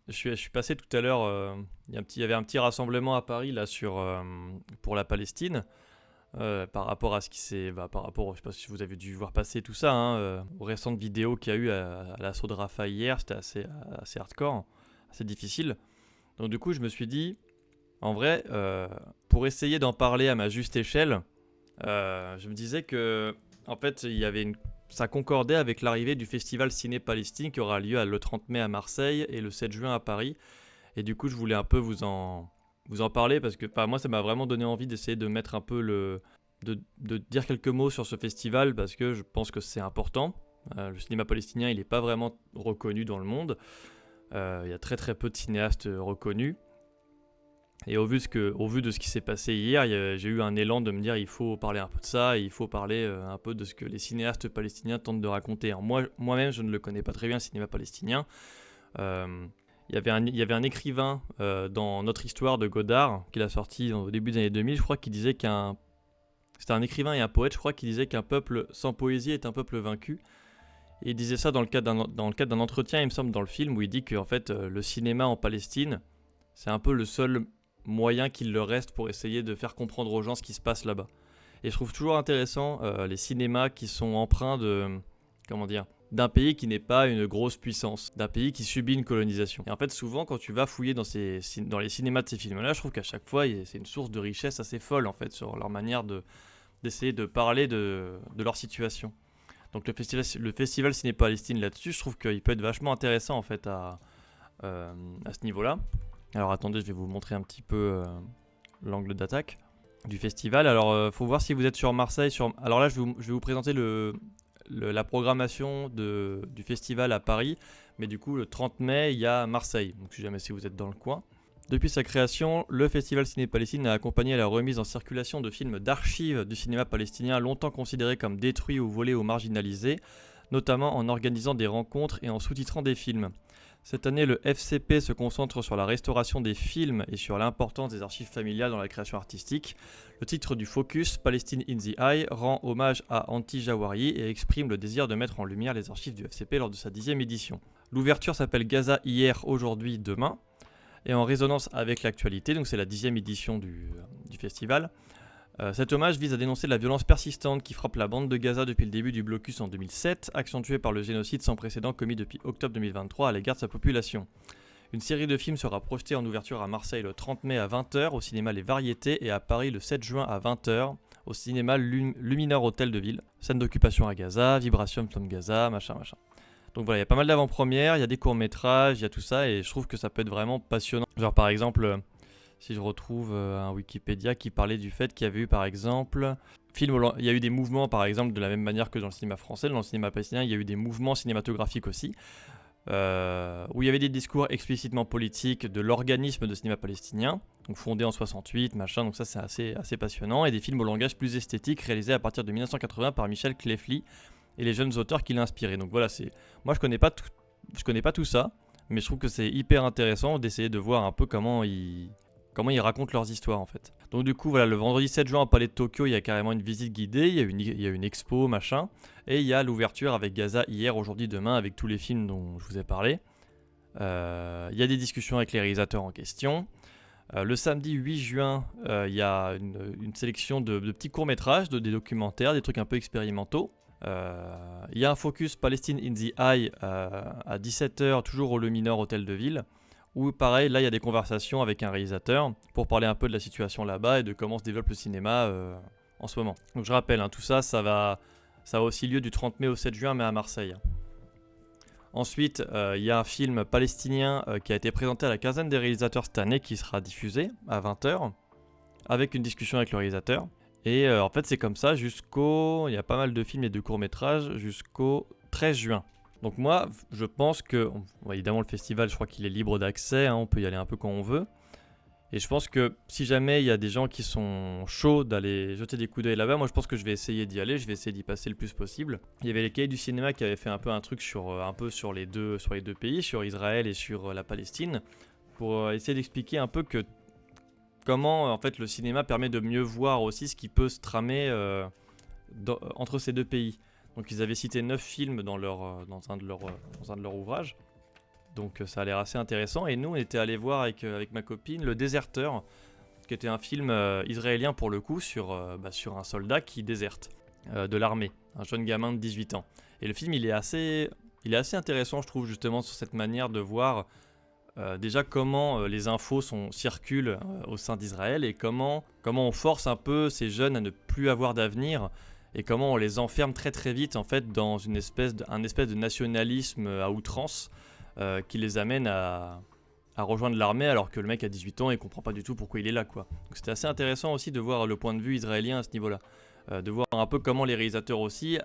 je suis passé tout à l'heure, il y avait un petit rassemblement à Paris là pour la Palestine, par rapport à ce qui s'est, par rapport, je sais pas si vous avez dû voir passer tout ça, hein, aux récentes vidéos qu'il y a eu à l'assaut de Rafah hier, c'était assez hardcore, assez difficile. Donc du coup, je me suis dit, en vrai, pour essayer d'en parler à ma juste échelle, je me disais que, en fait, ça concordait avec l'arrivée du festival Ciné Palestine qui aura lieu le 30 mai à Marseille et le 7 juin à Paris. Et du coup, je voulais un peu vous en parler parce que moi, ça m'a vraiment donné envie d'essayer de mettre un peu de dire quelques mots sur ce festival parce que je pense que c'est important. Le cinéma palestinien, il n'est pas vraiment reconnu dans le monde. Il y a très très peu de cinéastes reconnus. Et au vu de ce qui s'est passé hier, j'ai eu un élan de me dire il faut parler un peu de ça, et il faut parler un peu de ce que les cinéastes palestiniens tentent de raconter. Alors moi-même, je ne le connais pas très bien, le cinéma palestinien. Euh, il y avait un écrivain dans Notre Histoire de Godard, qu'il a sorti au début des années 2000, je crois, qui disait C'était un écrivain et un poète, je crois, qui disait qu'un peuple sans poésie est un peuple vaincu. Et il disait ça dans le cadre d'un entretien, il me semble, dans le film, où il dit que en fait, le cinéma en Palestine, c'est un peu le seul moyen qu'il leur reste pour essayer de faire comprendre aux gens ce qui se passe là-bas. Et je trouve toujours intéressant les cinémas qui sont empreints comment dire, d'un pays qui n'est pas une grosse puissance, d'un pays qui subit une colonisation. Et en fait, souvent, quand tu vas fouiller dans les cinémas de ces films-là, je trouve qu'à chaque fois, c'est une source de richesse assez folle, en fait, sur leur manière d'essayer de parler de leur situation. Donc le festival Ciné Palestine là-dessus, je trouve qu'il peut être vachement intéressant, en fait, à ce niveau-là. Alors attendez, je vais vous montrer un petit peu l'angle d'attaque du festival. Alors faut voir si vous êtes sur Marseille. Alors là, je vais vous présenter la programmation du festival à Paris. Mais du coup, le 30 mai, il y a Marseille. Donc si vous êtes dans le coin. Depuis sa création, le Festival Ciné Palestine a accompagné la remise en circulation de films d'archives du cinéma palestinien longtemps considérés comme détruits ou volés ou marginalisés, notamment en organisant des rencontres et en sous-titrant des films. Cette année, le FCP se concentre sur la restauration des films et sur l'importance des archives familiales dans la création artistique. Le titre du Focus, Palestine in the Eye, rend hommage à Anti Jawari et exprime le désir de mettre en lumière les archives du FCP lors de sa 10e édition. L'ouverture s'appelle Gaza hier, aujourd'hui, demain, et en résonance avec l'actualité, donc c'est la 10e édition du festival. Cet hommage vise à dénoncer la violence persistante qui frappe la bande de Gaza depuis le début du blocus en 2007, accentuée par le génocide sans précédent commis depuis octobre 2023 à l'égard de sa population. Une série de films sera projetée en ouverture à Marseille le 30 mai à 20h au cinéma Les Variétés et à Paris le 7 juin à 20h au cinéma Lumineur Hôtel de Ville. Scène d'occupation à Gaza, Vibration from Gaza, machin. Donc voilà, il y a pas mal d'avant-premières, il y a des courts-métrages, il y a tout ça et je trouve que ça peut être vraiment passionnant. Genre par exemple, si je retrouve un Wikipédia qui parlait du fait qu'il y avait eu par exemple il y a eu des mouvements par exemple de la même manière que dans le cinéma français, dans le cinéma palestinien, il y a eu des mouvements cinématographiques aussi, où il y avait des discours explicitement politiques de l'organisme de cinéma palestinien, donc fondé en 68, machin, donc ça c'est assez passionnant, et des films au langage plus esthétique réalisés à partir de 1980 par Michel Clefly et les jeunes auteurs qui l'ont inspiré. Donc voilà, moi je connais pas tout ça, mais je trouve que c'est hyper intéressant d'essayer de voir un peu comment ils racontent leurs histoires en fait. Donc du coup voilà, le vendredi 7 juin au Palais de Tokyo, il y a carrément une visite guidée, il y a une expo, machin, et il y a l'ouverture avec Gaza hier, aujourd'hui, demain, avec tous les films dont je vous ai parlé. Il y a des discussions avec les réalisateurs en question. Le samedi 8 juin, il y a une sélection de petits courts-métrages, des documentaires, des trucs un peu expérimentaux. Il y a un focus Palestine in the Eye à 17h, toujours au Le Mineur Hôtel de Ville, où pareil, là il y a des conversations avec un réalisateur pour parler un peu de la situation là-bas et de comment se développe le cinéma en ce moment. Donc je rappelle, tout ça, ça va aussi lieu du 30 mai au 7 juin, mais à Marseille. Ensuite, il y a un film palestinien qui a été présenté à la quinzaine des réalisateurs cette année qui sera diffusé à 20h, avec une discussion avec le réalisateur. Et en fait, c'est comme ça il y a pas mal de films et de courts-métrages jusqu'au 13 juin. Donc moi, je pense que, évidemment, le festival, je crois qu'il est libre d'accès, on peut y aller un peu quand on veut. Et je pense que si jamais il y a des gens qui sont chauds d'aller jeter des coups d'œil là-bas, moi je pense que je vais essayer d'y aller, je vais essayer d'y passer le plus possible. Il y avait les cahiers du cinéma qui avaient fait un peu un truc sur les deux pays, sur Israël et sur la Palestine, pour essayer d'expliquer un peu comment en fait le cinéma permet de mieux voir aussi ce qui peut se tramer entre ces deux pays. Donc ils avaient cité 9 films dans un de leurs ouvrages. Donc ça a l'air assez intéressant. Et nous, on était allé voir avec ma copine Le Déserteur, qui était un film israélien pour le coup sur un soldat qui déserte de l'armée, un jeune gamin de 18 ans. Et le film, il est assez intéressant, je trouve, justement, sur cette manière de voir déjà comment les infos circulent au sein d'Israël et comment on force un peu ces jeunes à ne plus avoir d'avenir et comment on les enferme très très vite en fait dans un espèce de nationalisme à outrance qui les amène à rejoindre l'armée alors que le mec a 18 ans et comprend pas du tout pourquoi il est là, quoi. Donc c'était assez intéressant aussi de voir le point de vue israélien à ce niveau-là, de voir un peu comment les réalisateurs aussi,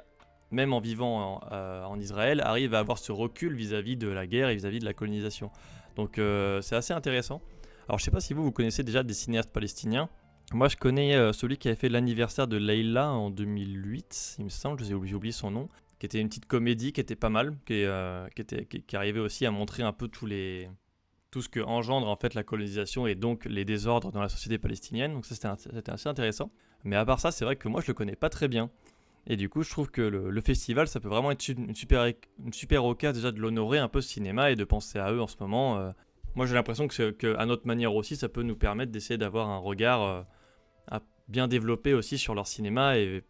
même en vivant en Israël, arrivent à avoir ce recul vis-à-vis de la guerre et vis-à-vis de la colonisation. Donc c'est assez intéressant. Alors je sais pas si vous connaissez déjà des cinéastes palestiniens. Moi je connais celui qui avait fait l'anniversaire de Leïla en 2008, il me semble, j'ai oublié son nom, qui était une petite comédie qui était pas mal, qui arrivait aussi à montrer un peu tout ce que engendre en fait la colonisation et donc les désordres dans la société palestinienne. Donc ça c'était assez intéressant. Mais à part ça, c'est vrai que moi je le connais pas très bien. Et du coup, je trouve que le festival, ça peut vraiment être une super occasion déjà de l'honorer un peu ce cinéma et de penser à eux en ce moment. Moi, j'ai l'impression qu'à notre manière aussi, ça peut nous permettre d'essayer d'avoir un regard bien développé aussi sur leur cinéma et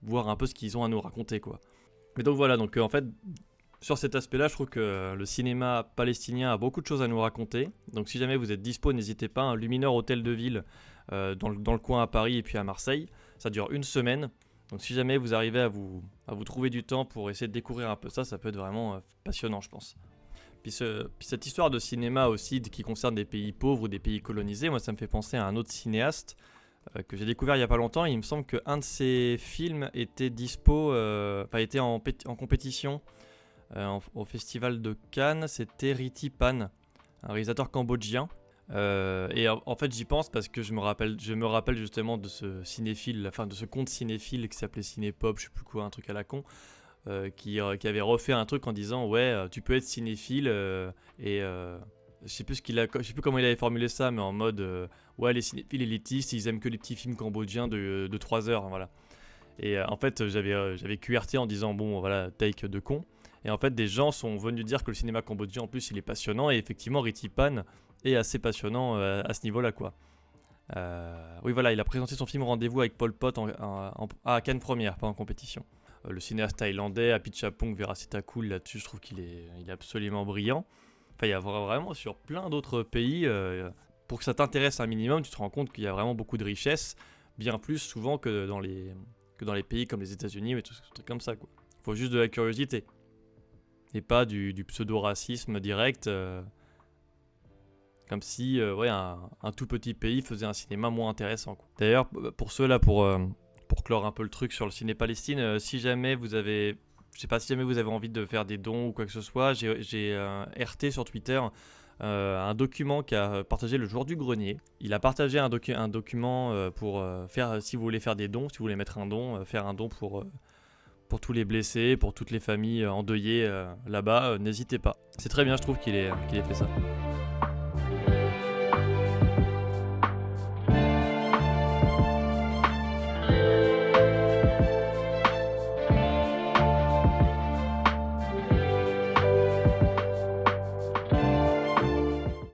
voir un peu ce qu'ils ont à nous raconter, quoi. Mais donc voilà, donc en fait, sur cet aspect-là, je trouve que le cinéma palestinien a beaucoup de choses à nous raconter. Donc si jamais vous êtes dispo, n'hésitez pas. Lumineur Hôtel de Ville dans le coin à Paris et puis à Marseille. Ça dure 1 semaine. Donc si jamais vous arrivez à vous trouver du temps pour essayer de découvrir un peu ça peut être vraiment passionnant, je pense. Puis cette histoire de cinéma aussi qui concerne des pays pauvres ou des pays colonisés, moi ça me fait penser à un autre cinéaste que j'ai découvert il y a pas longtemps. Il me semble qu'un de ses films était était en compétition au festival de Cannes. C'était Riti Pan, un réalisateur cambodgien. Et en fait j'y pense parce que je me rappelle justement de ce cinéphile, enfin de ce conte cinéphile qui s'appelait Cinépop, je sais plus quoi, un truc à la con, qui avait refait un truc en disant ouais tu peux être cinéphile et je sais plus comment il avait formulé ça, mais en mode ouais les cinéphiles élitistes ils aiment que les petits films cambodgiens de 3 heures, voilà. Et en fait j'avais QRT en disant bon voilà take de con, et en fait des gens sont venus dire que le cinéma cambodgien en plus il est passionnant, et effectivement Riti Pan est assez passionnant à ce niveau-là, quoi. Oui, voilà, il a présenté son film Rendez-vous avec Pol Pot à Cannes Première, pas en compétition. Le cinéaste thaïlandais Apichatpong Veeracitakul, là-dessus, je trouve qu'il est absolument brillant. Enfin, il y a vraiment sur plein d'autres pays, pour que ça t'intéresse un minimum, tu te rends compte qu'il y a vraiment beaucoup de richesses, bien plus souvent que dans les pays comme les États-Unis, et tout ce truc comme ça, quoi. Faut juste de la curiosité. Et pas du pseudo-racisme direct. Comme si un tout petit pays faisait un cinéma moins intéressant, quoi. D'ailleurs, pour ceux-là, pour clore un peu le truc sur le ciné Palestine, si jamais vous avez envie de faire des dons ou quoi que ce soit, j'ai RT sur Twitter un document qu'a partagé le joueur du grenier. Il a partagé un document pour faire, si vous voulez faire des dons, si vous voulez mettre un don, faire un don pour tous les blessés, pour toutes les familles endeuillées là-bas, n'hésitez pas. C'est très bien, je trouve qu'il ait fait ça.